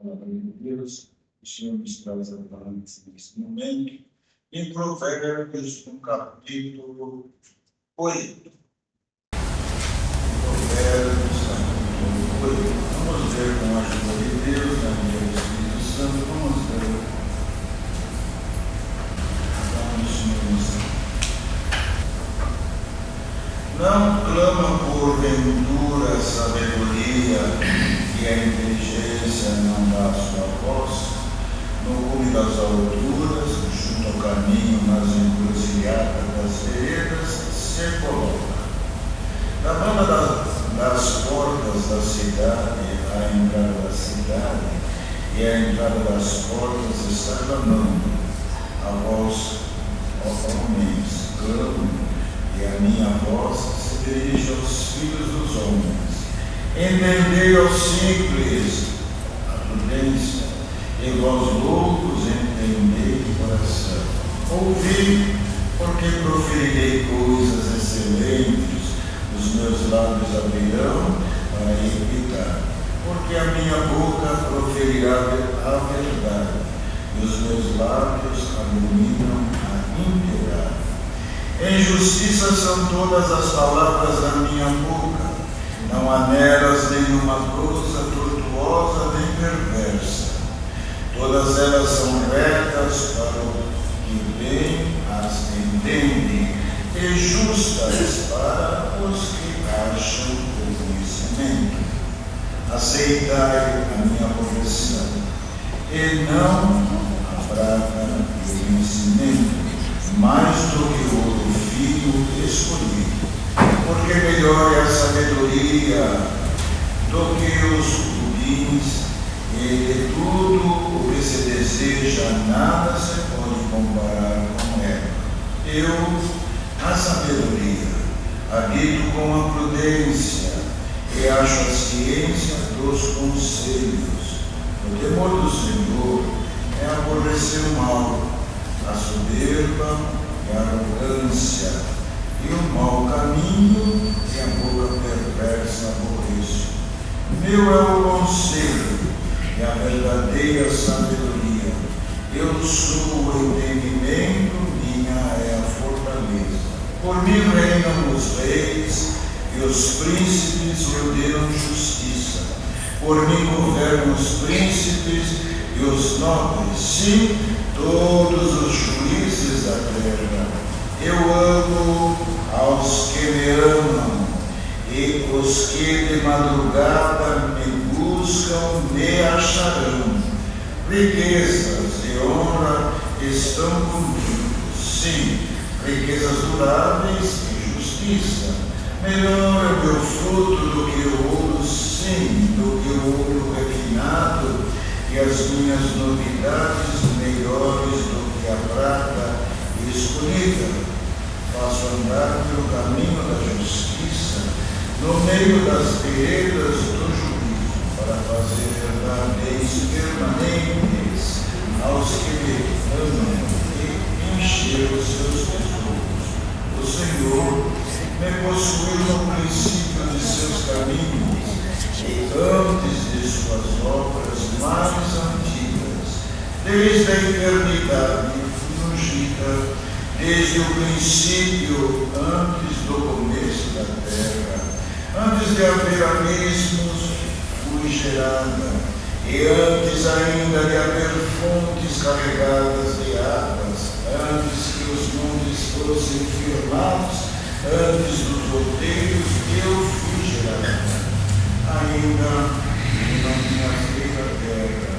palavra de Deus. O Senhor nos traz a palavra nesse momento. Em Provérbios, no capítulo 8. Provérbios, capítulo 8. Vamos ver com a ajuda de Deus, na ajuda do Espírito Santo. Vamos ver. Não clama porventura sabedoria e a inteligência não dá sua voz, no cume das alturas, junto ao caminho, nas encruzilhadas das veredas, se coloca. Na banda das portas da cidade, a entrada da cidade e a entrada das portas está clamando, a voz, ó homens, clamo, e a minha voz se dirige aos filhos dos homens. Entendei aos simples a prudência, e vós loucos entendei o coração. Ouvi, porque proferirei coisas excelentes, os meus lábios abrirão para evitar, porque a minha boca proferirá a verdade, e os meus lábios abominam a impiedade. Em justiça são todas as palavras da minha boca, não há nelas nenhuma coisa tortuosa nem perversa. Todas elas são retas para o que bem as entende, e justas para os que acham o conhecimento. Aceitai a minha profissão, e não a prata e o conhecimento, mais do que o ouro fino escolhido, porque melhor é a sabedoria do que os rubins, e de tudo o que se deseja nada se pode comparar com ela. Eu, a sabedoria, habito com a prudência e acho a ciência dos conselhos. O temor do Senhor é aborrecer o mal, a soberba e a arrogância, e o mau caminho e a boca perversa aborreço. Meu é o conselho e a verdadeira sabedoria. Eu sou o entendimento, minha é a fortaleza. Por mim reinam os reis e os príncipes ordenam justiça. Por mim governam os príncipes e os nobres, sim, todos os juízes da terra. Eu amo aos que me amam, e os que de madrugada me buscam me acharão. Riquezas e honra estão comigo, sim, riquezas duráveis e justiça. Melhor é o meu fruto do que o ouro, sim, do que o ouro refinado, e as minhas novidades melhores do que a prata escolhida. Faço andar pelo caminho da justiça, no meio das veredas do juízo, para fazer leis permanentes aos que me amam e encher os seus tesouros. O Senhor me possuiu no princípio de seus caminhos, e antes de suas obras mais antigas, desde a eternidade fui ungida, desde o princípio, antes do começo da terra, antes de haver abismos, fui gerada, e antes ainda de haver fontes carregadas de águas, antes que os montes fossem firmados, antes dos outeiros, eu fui gerada. Ainda não tinha feito a terra,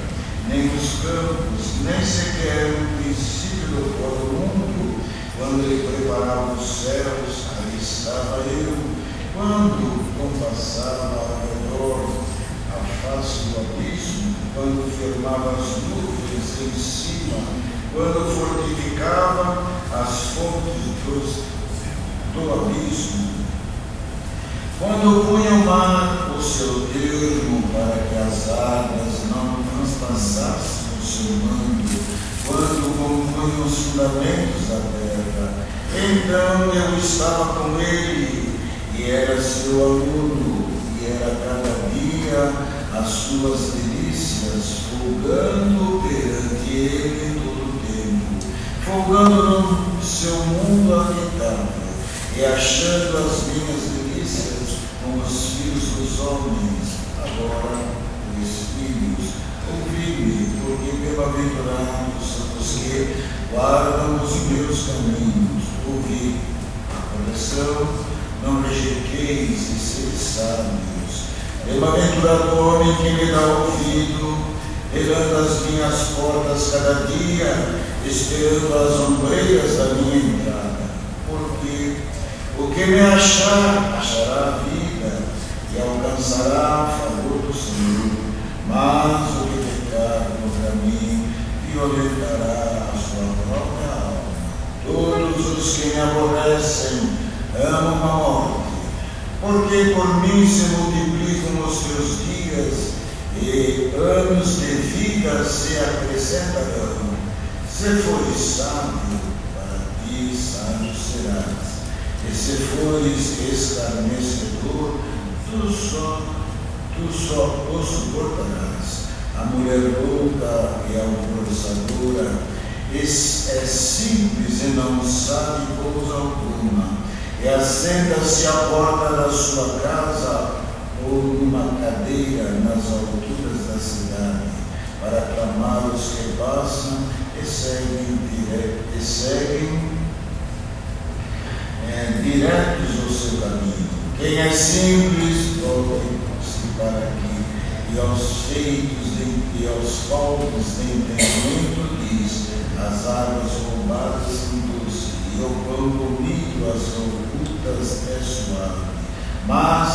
nem os campos, nem sequer o princípio do mundo, quando ele preparava os céus, ali estava eu, quando compassava ao redor a face do abismo, quando firmava as nuvens em cima, quando fortificava as fontes do abismo, quando punha o mar o seu termo para que as águas não transpassassem o seu mando, quando compunha os fundamentos da terra, então eu estava com ele, e era seu aluno, e era cada dia as suas delícias, folgando perante ele em todo o tempo, folgando no seu mundo habitável, e achando as minhas delícias com os filhos dos homens. Agora, os filhos, ouvi-me, porque bem-aventurados são os que guardam os meus caminhos. Ouvi a correção, não rejeiteis e seres sábios. Bem-aventurado o homem que me dá ouvido, velando as minhas portas cada dia, esperando as ombreiras da minha entrada. Porque o que me achar, achará a vida e alcançará a favor do Senhor. Mas o que pecar contra mim, violentará a sua própria alma. Todos os que me aborrecem amam a morte, porque por mim se multiplicam os teus dias, e anos de vida se acrescentarão. Se fores sábio, para ti sábio serás. E se fores escarnecedor, tu só o suportarás. A mulher louca e alvoroçadora é simples e não sabe coisa alguma, e assenta-se à porta da sua casa ou numa cadeira nas alturas da cidade, para clamar os que passam e seguem diretos ao seu caminho. Quem é simples, voltem-se para aqui, e aos feitos e aos faltos de entendimento diz: as águas roubadas induzem, e o pão comido as ocultas é suave. Mas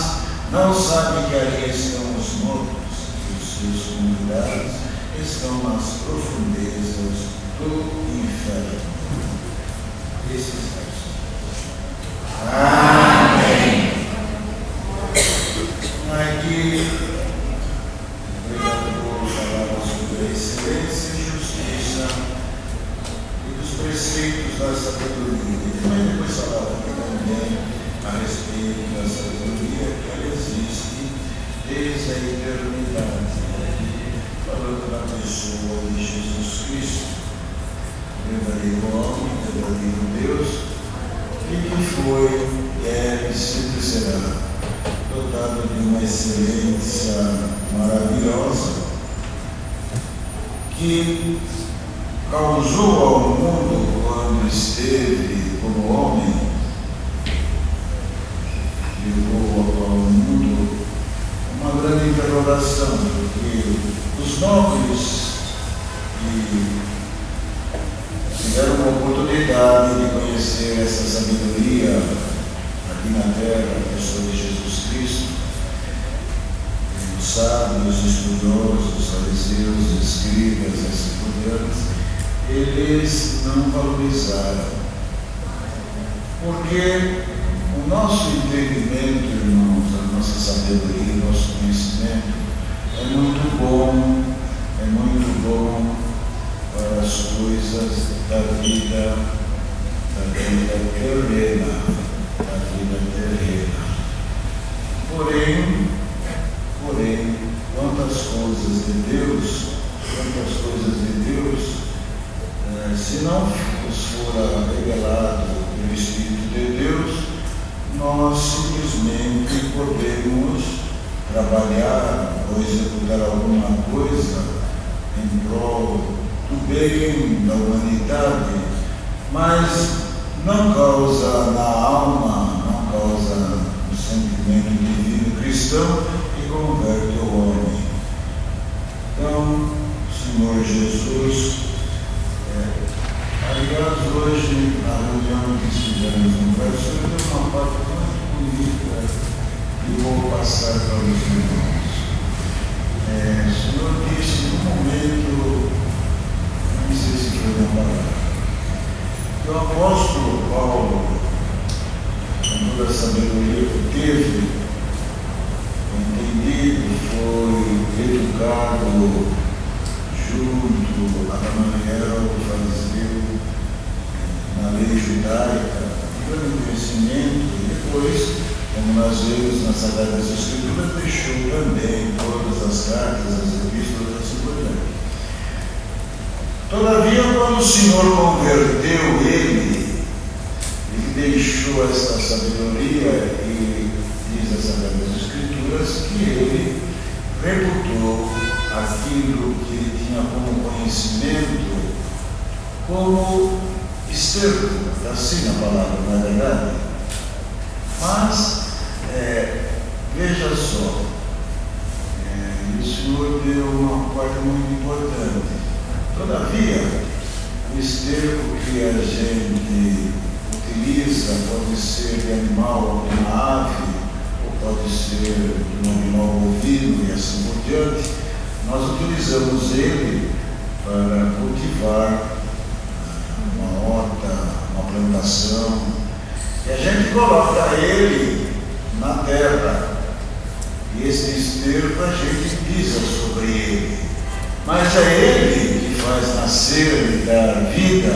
não sabe que ali estão os mortos, e os seus convidados estão nas profundezas do inferno. Esses versos. Amém. Aqui, obrigado por falar sobre a excelência e justiça e dos preceitos da sabedoria. E também depois falar também a respeito da sabedoria que ela existe desde a eternidade, falando da pessoa de Jesus Cristo, verdadeiro homem, verdadeiro Deus, e que foi, é e sempre será dotado de uma excelência maravilhosa que causou ao mundo, quando esteve como homem, levou ao mundo uma grande interrogação, porque os nobres que tiveram a oportunidade de conhecer essa sabedoria aqui na terra, a pessoa de Jesus Cristo, os sábios, os estudiosos, os fariseus, os escribas, assim por diante, eles não valorizaram. Porque o nosso entendimento, irmãos, a nossa sabedoria, o nosso conhecimento é muito bom para as coisas da vida terrena, Porém, quantas coisas de Deus, se não nos for revelado pelo Espírito de Deus, nós simplesmente podemos trabalhar ou executar alguma coisa em prol do bem da humanidade, mas não causa na alma, não causa no sentimento divino cristão e converte o homem. Então, Senhor Jesus, aliás, hoje, na reunião que estivemos no Brasil, tem uma parte muito bonita que vou passar para os irmãos. O Senhor disse num momento, não sei se foi na palavra, que o apóstolo Paulo, com toda a sabedoria que teve, entendido, foi educado junto a Gamaliel, o fariseu, na lei judaica, tivendo conhecimento, e depois, como nós vemos nas Sagradas Escrituras, deixou também todas as cartas, as epístolas, assim por diante. Todavia, quando o Senhor converteu ele deixou esta sabedoria, e diz as Sagradas Escrituras que ele reputou aquilo que ele tinha como conhecimento como esterco, assim a palavra, não é verdade? Mas, veja só, o Senhor deu uma parte muito importante. Todavia, o esterco que a gente utiliza pode ser de animal, de uma ave, ou pode ser de um animal bovino e assim por diante. Nós utilizamos ele para cultivar uma horta, uma plantação, e a gente coloca ele na terra, e esse esterco a gente pisa sobre ele, mas é ele que faz nascer e dar vida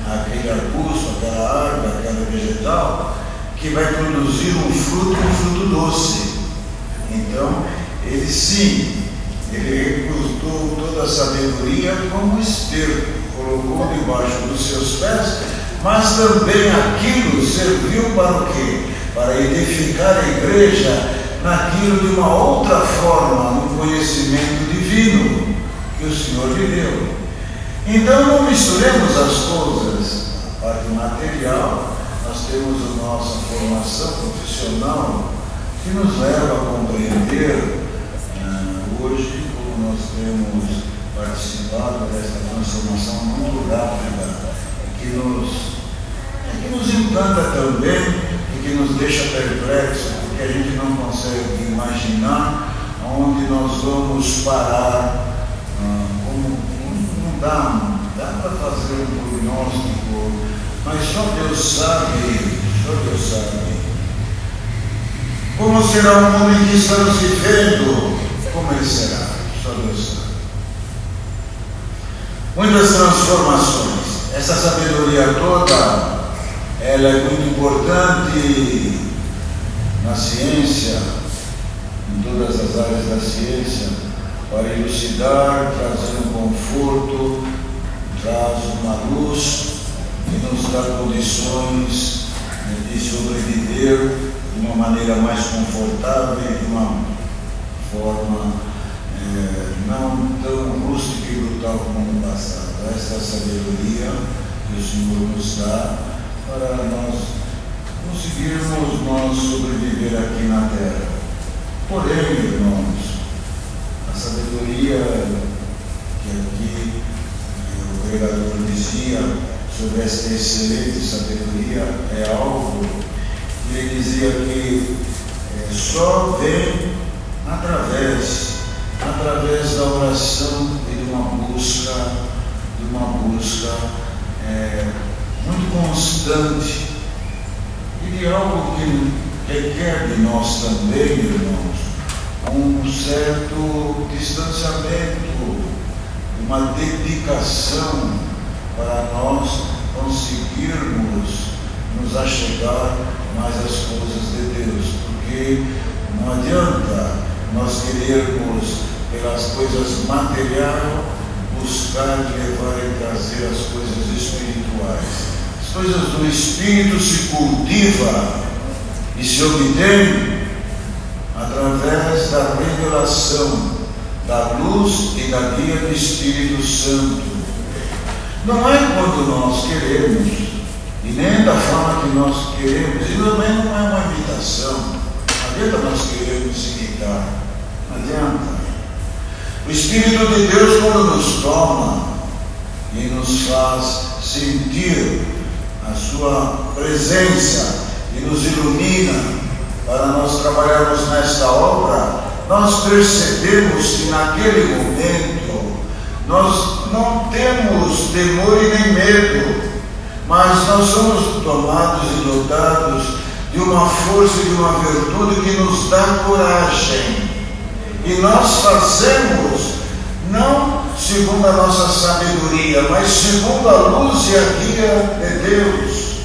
àquele arbusto, àquela árvore, àquela vegetal, que vai produzir um fruto doce. Então, ele sim, ele recrutou toda a sabedoria como esterco, colocou debaixo dos seus pés, mas também aquilo serviu para o quê? Para edificar a igreja naquilo de uma outra forma, no conhecimento divino que o Senhor lhe deu. Então não misturemos as coisas. A parte material, nós temos a nossa formação profissional que nos leva a compreender hoje como nós temos participado dessa transformação muito rápida, que nos encanta também e que nos deixa perplexos, porque a gente não consegue imaginar onde nós vamos parar. Não dá para fazer um prognóstico, mas só Deus sabe. Como será o mundo em que estamos vivendo? Como ele será? Só Deus sabe. Muitas transformações. Essa sabedoria toda, ela é muito importante na ciência, em todas as áreas da ciência, para elucidar, trazer um conforto, traz uma luz que nos dá condições de sobreviver de uma maneira mais confortável e de uma forma não tão rústica e brutal como no passado. Esta sabedoria que o Senhor nos dá para nós conseguirmos sobreviver aqui na terra. Porém, irmãos, a sabedoria que aqui o pregador dizia sobre esta excelente sabedoria é algo que ele dizia que só vem através da oração e de uma busca muito constante e de algo que requer de nós também, irmãos, um certo distanciamento, uma dedicação para nós conseguirmos nos achegar mais às coisas de Deus, porque não adianta nós querermos pelas coisas materiais buscar levar e trazer as coisas espirituais. As coisas do Espírito se cultivam e se obtêm através da revelação da luz e da guia do Espírito Santo. Não é quando nós queremos, e nem da forma que nós queremos, e também não é uma imitação. Não adianta nós queremos imitar, não adianta. O Espírito de Deus, quando nos toma e nos faz sentir a sua presença e nos ilumina para nós trabalharmos nesta obra, nós percebemos que naquele momento nós não temos temor e nem medo, mas nós somos tomados e dotados de uma força e de uma virtude que nos dá coragem. E nós fazemos não segundo a nossa sabedoria, mas segundo a luz e a guia de Deus.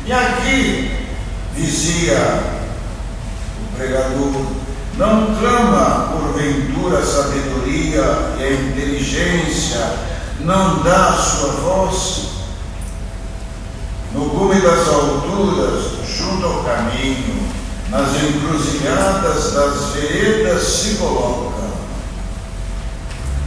E aqui dizia o pregador: não clama porventura a sabedoria e a inteligência não dá a sua voz? No cume das alturas, junto ao caminho, nas encruzilhadas das veredas se coloca.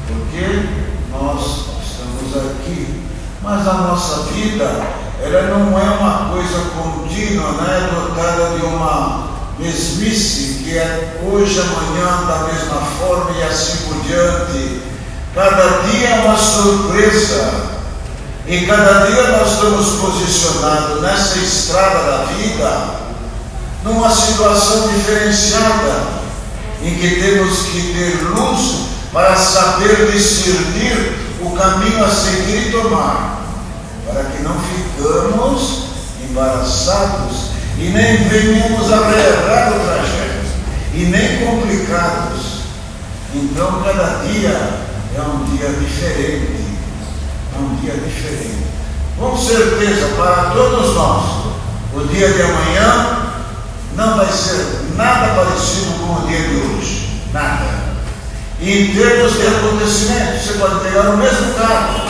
Porque nós estamos aqui, mas a nossa vida, ela não é uma coisa contínua, não é dotada de uma mesmice, que é hoje, amanhã, da mesma forma e assim por diante. Cada dia é uma surpresa. E cada dia nós estamos posicionados nessa estrada da vida, numa situação diferenciada, em que temos que ter luz para saber discernir o caminho a seguir e tomar, para que não ficamos embaraçados e nem venhamos a errar o trajeto, e nem complicados. Então cada dia é um dia diferente. É um dia diferente. Com certeza, para todos nós, o dia de amanhã não vai ser nada parecido com o dia de hoje. Nada. E em termos de acontecimento, você pode pegar o mesmo carro,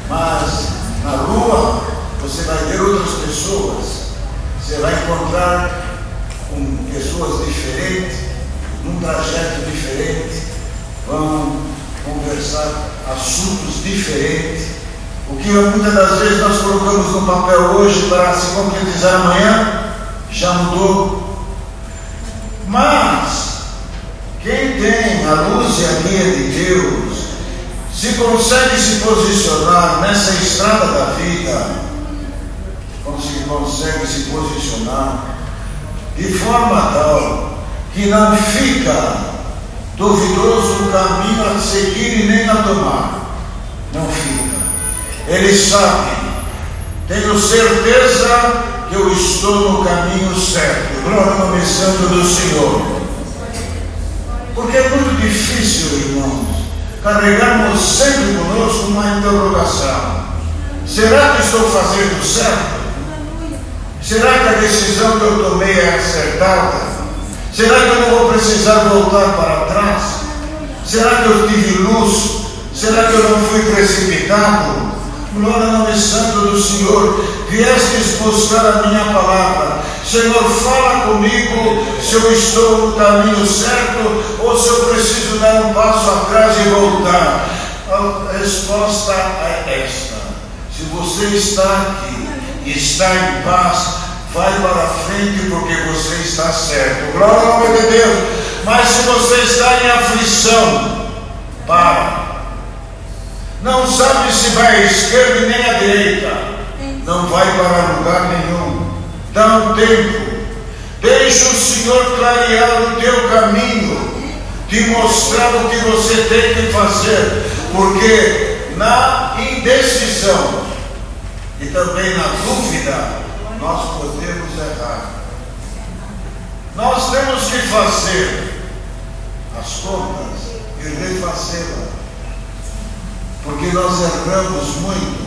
mas na rua você vai ver outras pessoas. Você vai encontrar com pessoas diferentes, num trajeto diferente, vão conversar assuntos diferentes. O que muitas das vezes nós colocamos no papel hoje para se concretizar amanhã, já mudou. Mas quem tem a luz e a guia de Deus, se consegue se posicionar nessa estrada da vida, consegue se posicionar de forma tal que não fica duvidoso o caminho a seguir e nem a tomar. Não fica. Ele sabe, tenho certeza que eu estou no caminho certo. Glória ao nome santo do Senhor. Porque é muito difícil, irmãos, carregarmos sempre conosco uma interrogação. Será que estou fazendo certo? Será que a decisão que eu tomei é acertada? Será que eu não vou precisar voltar para trás? Será que eu tive luz? Será que eu não fui precipitado? Glória ao nome santo do Senhor. Viestes buscar a minha palavra. Senhor, fala comigo se eu estou no caminho certo ou se eu preciso dar um passo atrás e voltar. A resposta é esta. Se você está aqui e está em paz, vai para frente porque você está certo. Glória ao nome de Deus. Mas se você está em aflição, para. Não sabe se vai à esquerda e nem à direita. Não vai para lugar nenhum. Dá um tempo. Deixa o Senhor clarear o teu caminho, te mostrar o que você tem que fazer. Porque na indecisão e também na dúvida, nós podemos errar. Nós temos que fazer as contas e refazê-las, porque nós erramos muito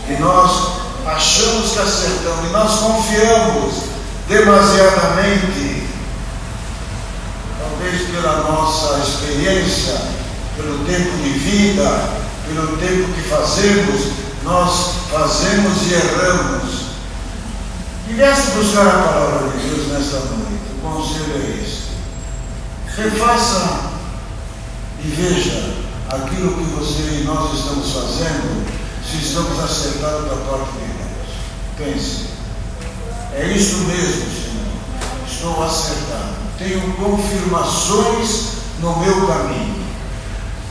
e nós achamos que acertamos e nós confiamos demasiadamente, talvez pela nossa experiência, pelo tempo de vida, pelo tempo que fazemos, nós fazemos e erramos. E viesse buscar a palavra de Deus nesta noite. O conselho é este: refaça e veja aquilo que você e nós estamos fazendo, se estamos acertados da parte de Deus. Pense, é isso mesmo, Senhor, estou acertado, tenho confirmações no meu caminho.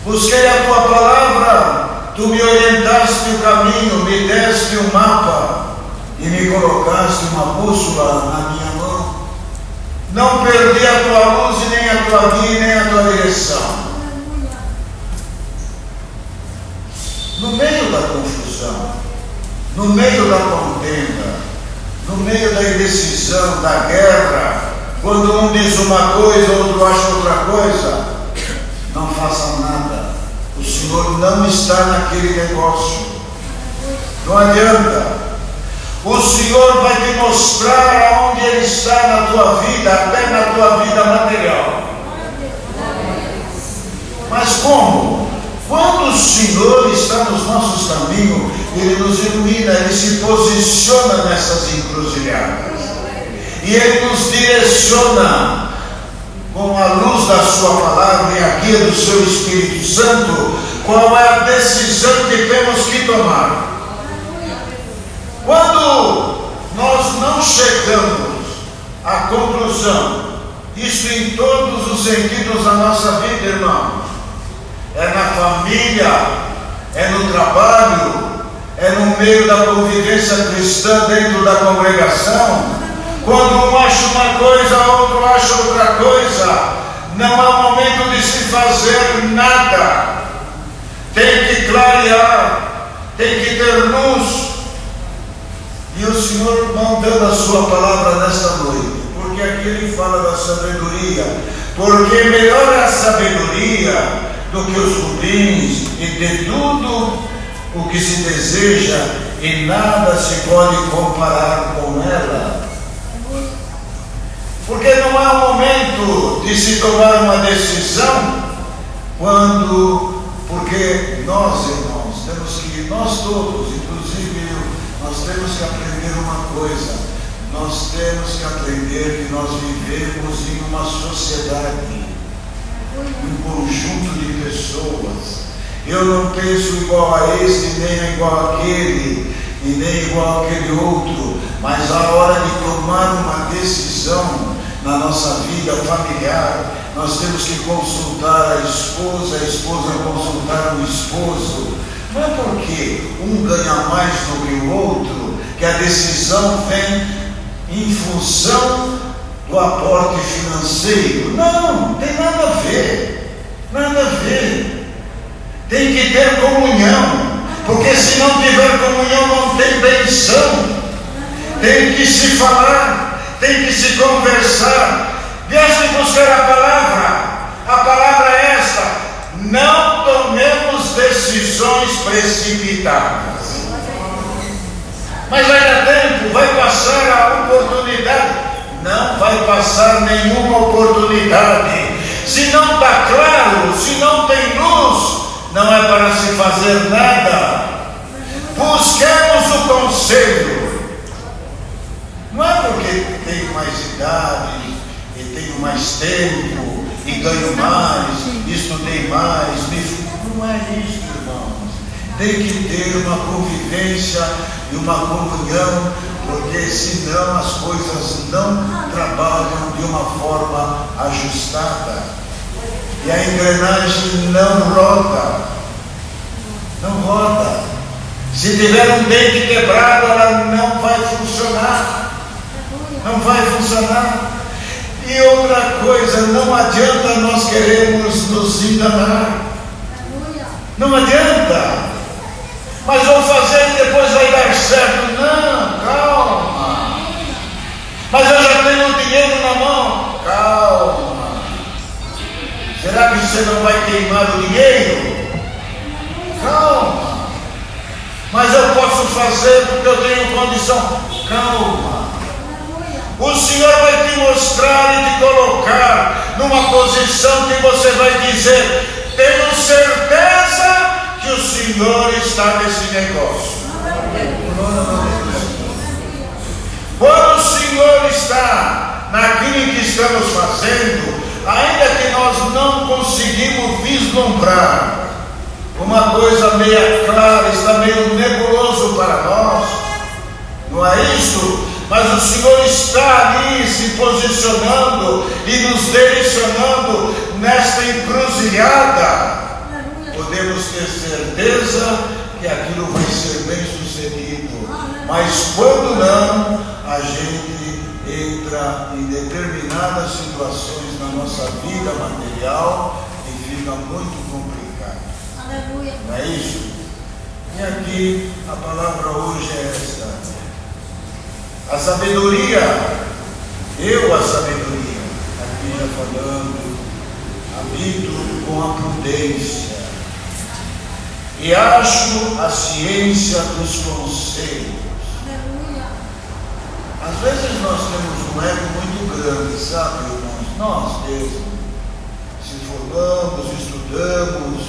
Busquei a tua palavra, tu me orientaste o caminho, me deste um mapa e me colocaste uma bússola na minha mão. Não perdi a tua luz e nem a tua guia, nem a tua direção. No meio da confusão, no meio da contenda, no meio da indecisão, da guerra, quando um diz uma coisa, outro acha outra coisa, não faça nada. O Senhor não está naquele negócio. Não adianta. O Senhor vai te mostrar aonde Ele está na tua vida, até na tua vida material. Mas como? Quando o Senhor está nos nossos caminhos, Ele nos ilumina, Ele se posiciona nessas encruzilhadas. E Ele nos direciona com a luz da Sua palavra e a guia do Seu Espírito Santo, qual é a decisão que temos que tomar. Quando nós não chegamos à conclusão, isso em todos os sentidos da nossa vida, irmão, é na família, é no trabalho, é no meio da convivência cristã dentro da congregação. Quando um acha uma coisa, outro acha outra coisa, não há momento de se fazer nada. Tem que clarear, tem que ter luz. E o Senhor mandando a sua palavra nesta noite, porque aqui Ele fala da sabedoria, porque melhor é a sabedoria do que os rubins, e de tudo o que se deseja, e nada se pode comparar com ela. Porque não há momento de se tomar uma decisão porque nós, irmãos, nós todos, inclusive eu, nós temos que aprender uma coisa. Nós temos que aprender que nós vivemos em uma sociedade, um conjunto de pessoas. Eu não penso igual a este, nem igual àquele, e nem igual àquele outro, mas a hora de tomar uma decisão na nossa vida familiar, nós temos que consultar a esposa consultar o esposo. Não é porque um ganha mais do que o outro que a decisão vem em função do aporte financeiro. Não tem nada a ver, nada a ver. Tem que ter comunhão, porque se não tiver comunhão não tem benção. Tem que se falar, tem que se conversar. Viesse buscar a palavra é esta: não tomemos decisões precipitadas. Mas vai dar tempo, vai passar a oportunidade. Não vai passar nenhuma oportunidade. Se não está claro, se não tem luz, não é para se fazer nada. Busquemos o conselho. Não é porque tenho mais idade, e tenho mais tempo, e ganho mais, estudei mais. Não é isso, irmãos. Tem que ter uma convivência e uma comunhão, porque senão as coisas não trabalham de uma forma ajustada. E a engrenagem não roda. Não roda. Se tiver um dente quebrado, ela não vai funcionar. Não vai funcionar. E outra coisa, não adianta nós queremos nos enganar. Não adianta. Mas vou fazer e depois vai dar certo. Não, calma. Mas eu já tenho o dinheiro na mão. Calma. Será que você não vai queimar o dinheiro? Calma. Mas eu posso fazer porque eu tenho condição. Calma. O Senhor vai te mostrar e te colocar numa posição que você vai dizer: tenho certeza que o Senhor está nesse negócio. Quando o Senhor está naquilo que estamos fazendo, ainda que nós não conseguimos vislumbrar, uma coisa meio clara, está meio nebuloso para nós, não é isso? Mas o Senhor está ali se posicionando e nos direcionando nesta encruzilhada. Podemos ter certeza que aquilo vai ser bem sucedido. Mas quando não, a gente entra em determinadas situações na nossa vida material e fica muito complicado. Não é isso? E aqui a palavra hoje é esta. A sabedoria, a sabedoria, aqui já falando, habito com a prudência e acho a ciência dos conselhos. Às vezes nós temos um ego muito grande, sabe, irmãos? Nós mesmos se formamos, estudamos,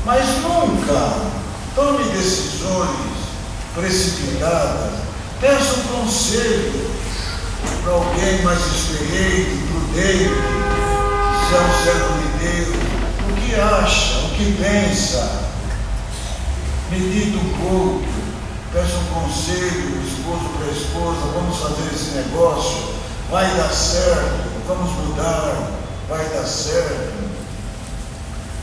mas nunca Nunca tome decisões precipitadas. Peça um conselho para alguém mais experiente, prudente, se é um servo de Deus. O que acha? O que pensa? Medita um pouco. Peça um conselho do esposo para a esposa. Vamos fazer esse negócio. Vai dar certo. Vamos mudar. Vai dar certo.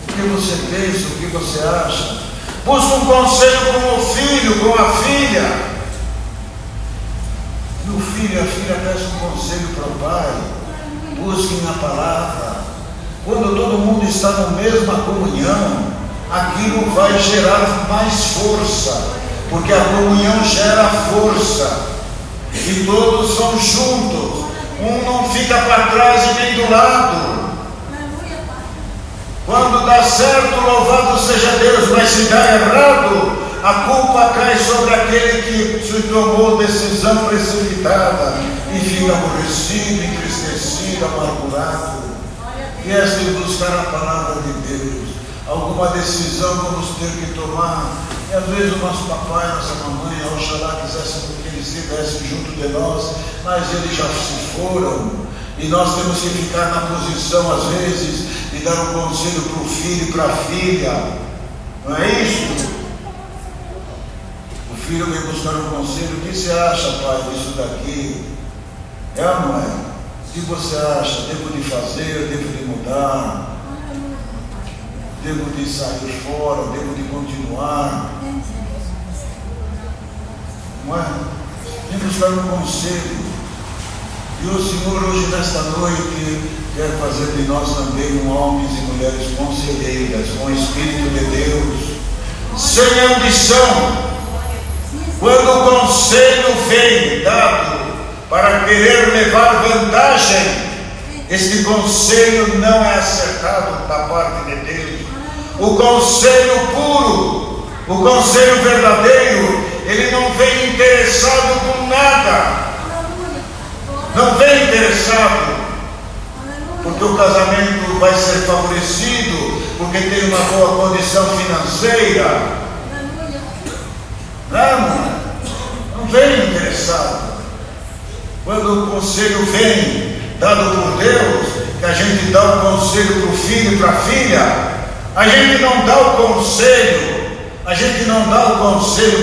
O que você pensa? O que você acha? Busca um conselho com o filho, com a filha. E o filho e a filha peçam um conselho para o pai. Busquem a palavra. Quando todo mundo está na mesma comunhão, aquilo vai gerar mais força, porque a comunhão gera força, e todos vão juntos, um não fica para trás e nem do lado. Quando dá certo, louvado seja Deus, mas se dá errado, a culpa cai sobre aquele que se tomou decisão precipitada e fica aborrecido, entristecido, amargurado. E esta é buscar a palavra de Deus. Alguma decisão vamos ter que tomar. E às vezes o nosso papai, nossa mamãe, oxalá quisessem que eles estivessem junto de nós, mas eles já se foram. E nós temos que ficar na posição, às vezes, de dar um conselho para o filho e para a filha. Não é isso? O filho vem buscar um conselho. O que você acha, pai, disso daqui? É ou não é? O que você acha? Devo de fazer? Devo de mudar? Devo de sair fora? Devo de continuar? Não é? Vem buscar um conselho. E o Senhor hoje, nesta noite, quer fazer de nós também homens e mulheres conselheiras, com o Espírito de Deus, sem ambição. Quando o conselho vem dado para querer levar vantagem, este conselho não é acertado da parte de Deus. O conselho puro, o conselho verdadeiro, ele não vem interessado com nada. Não vem interessado, porque o casamento vai ser favorecido, porque tem uma boa condição financeira. Não vem interessado. Quando o conselho vem, dado por Deus, que a gente dá o conselho para o filho e para a filha, a gente não dá o conselho,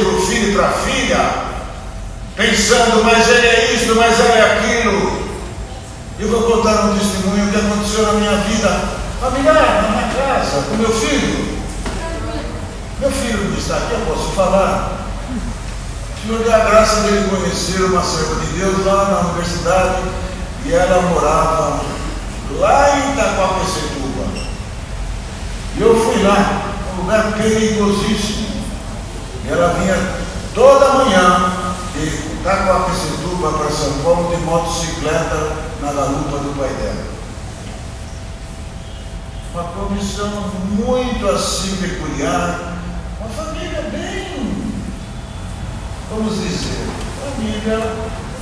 para o filho e para a filha, pensando, mas ele é isso, mas ele é aquilo. Eu vou contar um testemunho que aconteceu na minha vida familiar, na minha casa, com meu filho. Meu filho não está aqui, eu posso falar. O Senhor deu a graça dele conhecer uma serva de Deus lá na universidade, e ela morava lá em Itaquaquecetuba. E eu fui lá, um lugar perigosíssimo. E ela vinha toda manhã de Itaquaquecetuba para São Paulo de motocicleta na garupa do pai dela. Uma comissão muito assim peculiar, uma família bem, vamos dizer, família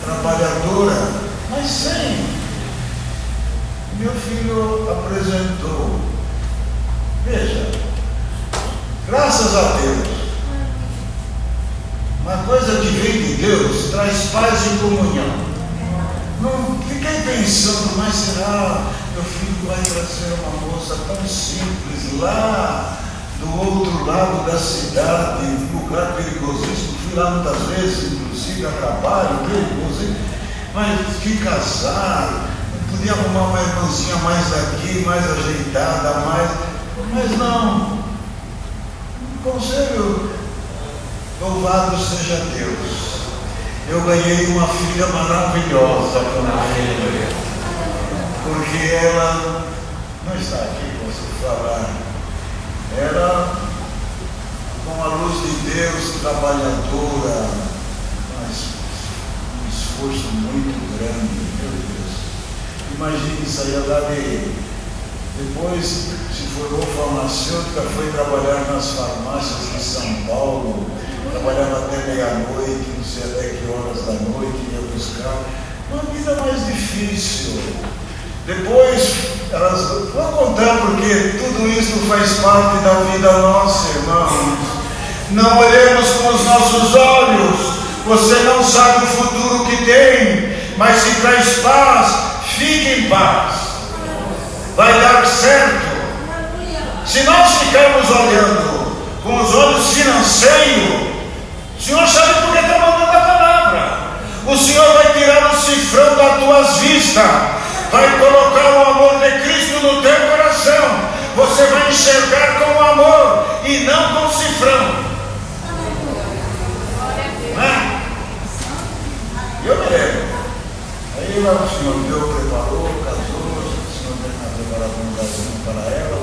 trabalhadora, mas sem. Meu filho apresentou. Veja, graças a Deus, uma coisa que vem de Deus traz paz e comunhão. Não fiquei pensando, mas será meu filho vai trazer uma moça tão simples lá do outro lado da cidade, lugar perigosíssimo. Fui lá muitas vezes, inclusive a trabalho, perigoso, mas que casar, podia arrumar uma irmãzinha mais aqui, mais ajeitada, mas não. Conselho, louvado seja Deus. Eu ganhei uma filha maravilhosa para minha filha, porque ela não está aqui para você falar. Ela, com a luz de Deus, trabalhadora, mas um esforço muito grande, meu Deus. Imagine sair lá depois se formou farmacêutica, foi trabalhar nas farmácias de São Paulo, trabalhava até meia-noite, não sei até que horas da noite, ia buscar. Uma vida mais difícil. Depois, elas vão contar porque tudo isso faz parte da vida nossa, irmão. Não olhemos com os nossos olhos. Você não sabe o futuro que tem, mas se traz paz, fique em paz. Vai dar certo. Se nós ficarmos olhando com os olhos financeiros, o Senhor sabe por que está mandando a palavra. O Senhor vai tirar o cifrão das tuas vistas, vai colocar o amor de Cristo no teu coração. Você vai enxergar com o amor e não com o cifrão. Eu me lembro. Aí lá o Senhor Deus preparou, casou, o Senhor tinha preparado um casamento para ela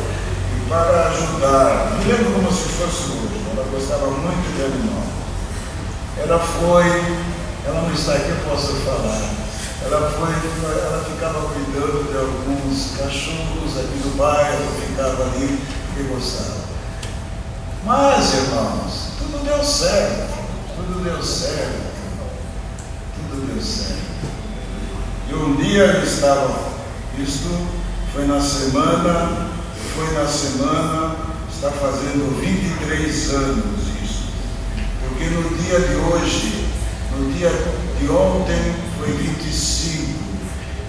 e para ajudar. Me lembro como se fosse hoje. Ela gostava muito de animal. Ela não está aqui, eu posso falar. Ela ficava cuidando de alguns cachorros aqui do bairro, ficava ali porque gostava. Mas, irmãos, tudo deu certo. Tudo deu certo. E um dia ele estava, isto foi na semana, está fazendo 23 anos isso. Porque no dia de hoje, no dia de ontem foi 25.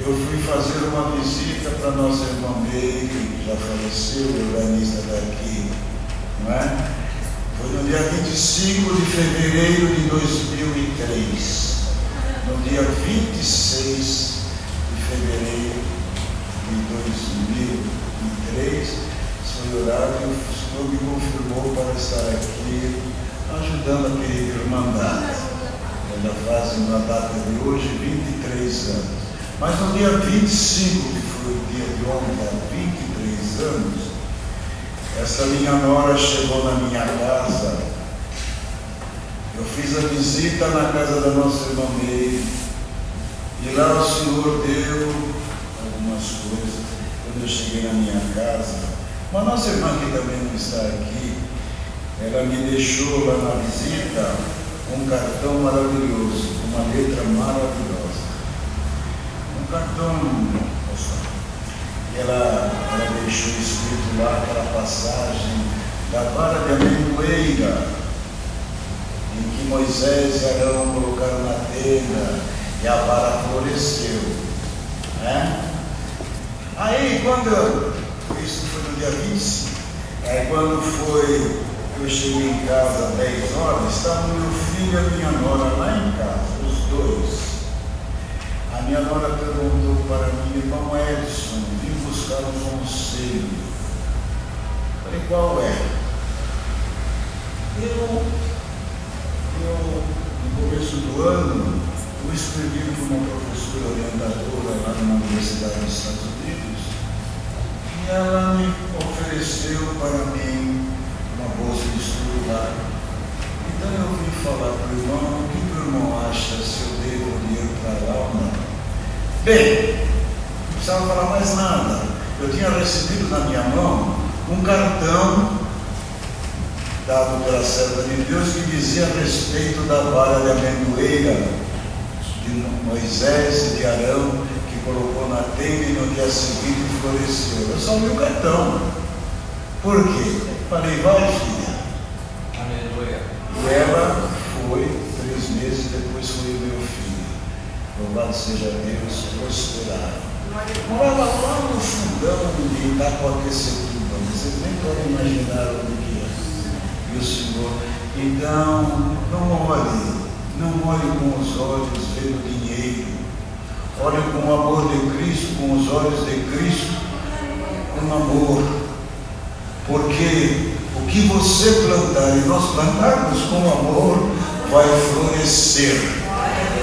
Eu fui fazer uma visita para nossa irmã Meire, que já faleceu, organista daqui, não é? Foi no dia 25 de fevereiro de 2003. No dia 26 de fevereiro de 2003, foi horário que o Senhor me confirmou para estar aqui, ajudando a querida irmandade. Ela faz na data de hoje 23 anos. Mas no dia 25, que foi o dia de ontem, há 23 anos, essa minha nora chegou na minha casa. Eu fiz a visita na casa da nossa irmã Meire, e lá o Senhor deu algumas coisas. Quando eu cheguei na minha casa, mas nossa irmã que também não está aqui, ela me deixou lá na visita um cartão maravilhoso, uma letra maravilhosa. Um cartão, e ela deixou escrito lá aquela passagem da vara de amendoeira, em que Moisés e Arão colocaram na tenda e a vara floresceu. Aí isso foi no dia 25, aí quando foi, eu cheguei em casa às 10 horas, estavam meu filho e a minha nora lá em casa, os dois. A minha nora perguntou para mim: irmão Edson, vim buscar um conselho. Falei: qual é? Eu, no começo do ano, eu escrevi para uma professora orientadora lá na Universidade dos Estados Unidos, e ela me ofereceu para mim uma bolsa de estudo lá. Então eu vim falar para o irmão: o que o irmão acha, se eu devo ir para lá ou não? Bem, não precisava falar mais nada. Eu tinha recebido na minha mão um cartão dado pela serva de Deus que dizia a respeito da vara de amendoeira de Moisés e de Arão, que colocou na tenda e no dia seguinte floresceu. Eu só li o cartão. Por quê? Falei: vai, filha. Aleluia. E ela foi, 3 meses depois foi o meu filho. Louvado seja Deus, prosperaram. Morava lá no fundão de Itacoaquecetuba, vocês nem podem imaginar onde que é. E o Senhor, então, não olhe com os olhos vendo dinheiro, olhe com o amor de Cristo, com os olhos de Cristo, com amor, porque o que você plantar e nós plantarmos com amor, vai florescer,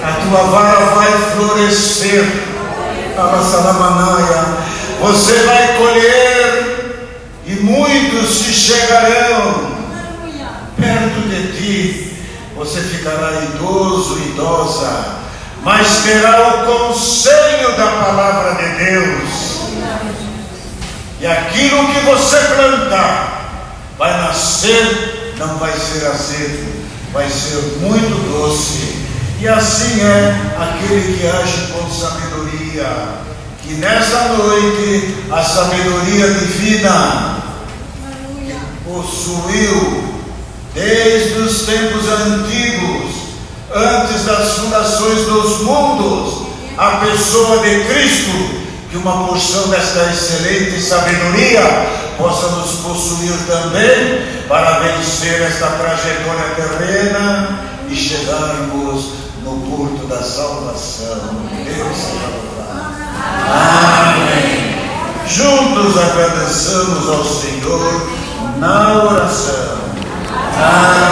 a tua vara vai florescer, você vai colher e muitos se chegarão perto de ti. Você ficará idoso, idosa, mas terá o conselho da palavra de Deus, e aquilo que você plantar vai nascer, não vai ser azedo, vai ser muito doce. E assim é aquele que age com sabedoria, que nessa noite a sabedoria divina que possuiu desde os tempos antigos, antes das fundações dos mundos, a pessoa de Cristo, que uma porção desta excelente sabedoria possa nos possuir também, para vencer esta trajetória terrena e chegarmos no porto da salvação. Deus seja louvado. Amém. Juntos agradeçamos ao Senhor na oração. Amém.